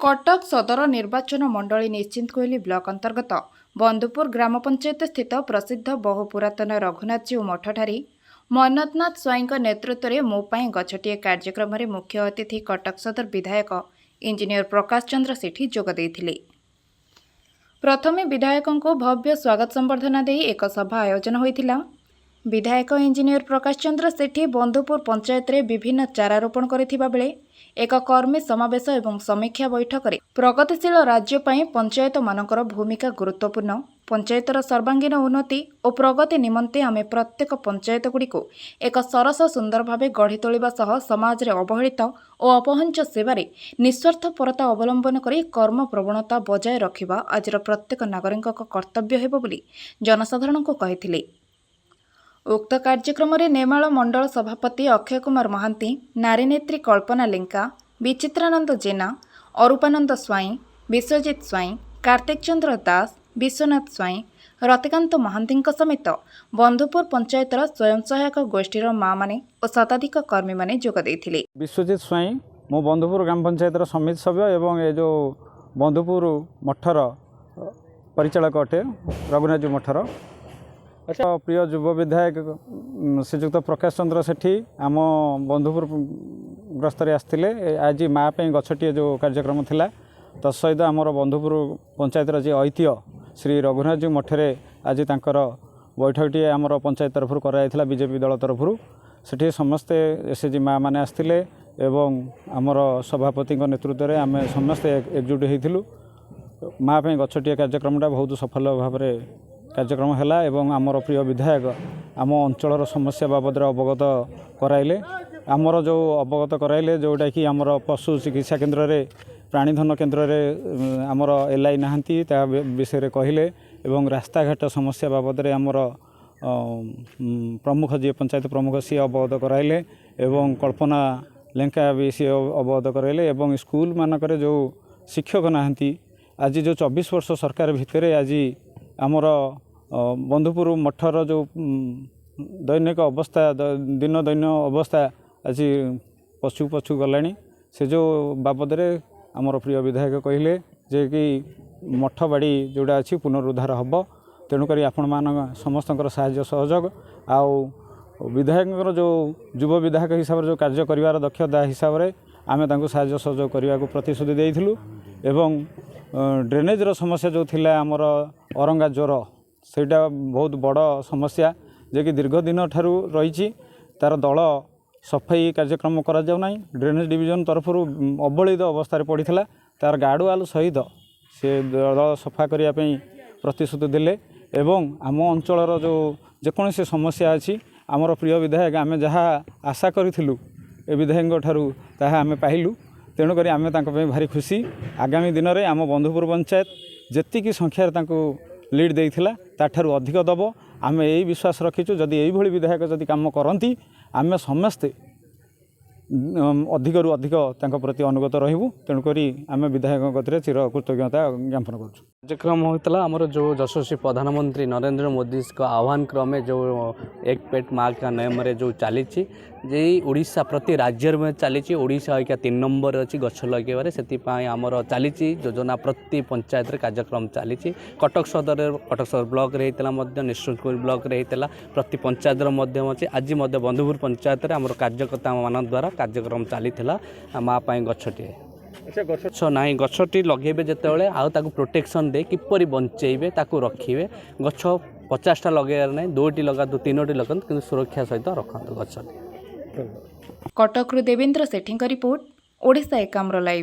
कटक सदर निर्वाचन मंडली निश्चिंत कोइली ब्लॉक अंतर्गत बंधुपुर ग्राम पंचायत स्थित प्रसिद्ध बहु पुरातन रघुनाथजीउ मठठारे मन्नतनाथ स्वाई नेतृत्व में मो पाई गछटिए कार्यक्रम में मुख्य अतिथि कटक सदर विधायक इंजीनियर प्रकाश चंद्र सेठी जोग देइथिले। प्रथमे विधायकों को भव्य स्वागत संबर्धना दे एक सभा आयोजन होइथिला। विधायक इंजीनियर प्रकाश चंद्र सेठी बंधुपुर पंचायत रे विभिन्न चारारोपण करथिबा बेले एक कर्मी समावेश एवं समीक्षा बैठक में प्रगतिशील राज्य पाई पंचायत मानकर भूमिका गुरुत्वपूर्ण, पंचायतर सर्वांगीन उन्नति और प्रगति निमंते आमे प्रत्येक पंचायत गुड़िको एक सरस सुंदर भाव गढ़ी तोलिबा सह समाज रे अवहेलित और अपहंच सेवारे निस्वार्थपरता अवलंबन करी कर्म प्रवणता बजाय रखिबा आजिर प्रत्येक नागरिकक कर्तव्य हेबो बोली जनसाधारण को कहिथिले। उक्त कार्यक्रम में नेमाल मंडल सभापति अक्षय कुमार महांती, नारीनेत्री कल्पना लेंका, विचित्रानंद जेना, अरूपानंद स्वाई, विश्वजित स्वाई, कार्तिक चंद्र दास, विश्वनाथ स्वाई, रतिकांत महांती समेत बंधुपुर पंचायतर स्वयं सहायक गोष्ठीर माँ माने और शताधिक कर्मी माने जोग देइथिले। विश्वजित स्वाई मो बंधुपुर ग्राम पंचायतर समिति सभ्य एवं ये जो बंधुपुर मठर परिचालक अटे रघुनाथजी मठर। अच्छा, प्रिय युव विधायक श्रीजुक्त प्रकाश चंद्र सेठी आम बंधुपुर ग्रस्तर आसते आज माँ पे गछटिए जो कार्यक्रम थिला तत्सहित आमर बंधुपुर पंचायतर जी ऐतिह्य श्री रघुनाथजी मठरे आज तांकर बैठकटी आमर पंचायत तरफ कराइथिला बीजेपी दल तरफ सेठी समस्ते एसएचजी माँ मैंने आसते एवं आमर सभापति नेतृत्व में आम समस्ते एकजुट होइथिलु। माँ पे गछटिए कार्यक्रमटा बहुत सफल भाव कार्यक्रम है एवं आमर प्रिय विधायक आम अंचल समस्या बाबद अवगत कराइले। आमर जो अवगत कराइले जोटा कि आमर पशु चिकित्सा केन्द्र रे प्राणीधन केन्द्र रे आमर एलआई नहांती ता विषय कहले एवं रास्ता घाट समस्या बाबद आमर प्रमुख जी पंचायत प्रमुख सी अवगत कराइले एवं कल्पना लेंका भी सी अवगत कराइले एवं स्कूल मानक जो शिक्षक नहांती आज जो 24 वर्ष सरकार भितर आज आमर बंधुपुर मठर जो दैनिक अवस्था दिन दैन अवस्था आज पशु पशु गलानी से जो बाबद आमर प्रिय विधायक कहले जे कि मठ बाड़ी जोड़ा अच्छी पुनरुद्धार हम तेणुक आपण मान समस्त साहाय्य सहयोग आउ विधायक जो युव विधायक हिसाब से जो कार्य कर दक्षता हिसाब से आम साहाय्य सहयोग करने को प्रतिश्रुति देइथिलु एवं ड्रेनेजर समस्या जो थिला आमर अरंगा ज्वर सेटा बहुत बड़ समस्या जे कि दीर्घ दिन ठारू रही तार दल सफाई कार्यक्रम करा जाउ नाही। ड्रेनेज डिविजन तरफ अवहेलित अवस्था पड़ा तार गार्डवाल सहित से दल सफा करने प्रतिश्रुति देले एवं आम अंचल जो जेकोसी समस्या अच्छी आमर प्रिय विधायक आम जहाँ आशा करूँ ए विधायक ठारू ताहा आम पाइलु तेणुक आम भारी खुशी। आगामी दिन में आम बंधुपुर पंचायत जेतिकी संख्यार लीड देइथिला ताठारु अधिक दब आम यही विश्वास रखीचु जदि यही विधायक जदि काम करती आम समस्ते अधिकरू अधिक प्रति अनुगत रहबू तेणुक आम विधायक गति चिर कृतज्ञता ज्ञापन कर कार्यक्रम होता आमर जो यशस्वी प्रधानमंत्री नरेंद्र मोदी का आह्वान क्रमे जो एक पेट माँ का नियम जो चली जे ओडिशा प्रति राज्य में चली ओडिशा क्या 3 नंबर अच्छी गछ लगे से आमर चली योजना प्रति पंचायत कार्यक्रम चली कटक सदर ब्लॉक रे निश्चिंतपुर ब्लॉक रे प्रति पंचायत अच्छे आज बंधुपुर पंचायत आम कार्यकर्ता मान द्वारा कार्यक्रम चली माँ पाई गछटिए गछ ना गछटी लगे जिते आउ प्रोटेक्शन दे किपरि बंचेबे ताकू रखिए गछ 50टा लगे ना 2टी लगातु 3टी लगातु कि सुरक्षा सहित रखते गछ। कटक देवेंद्र सेठी रिपोर्ट ओडिशा एकाम्र लाइव।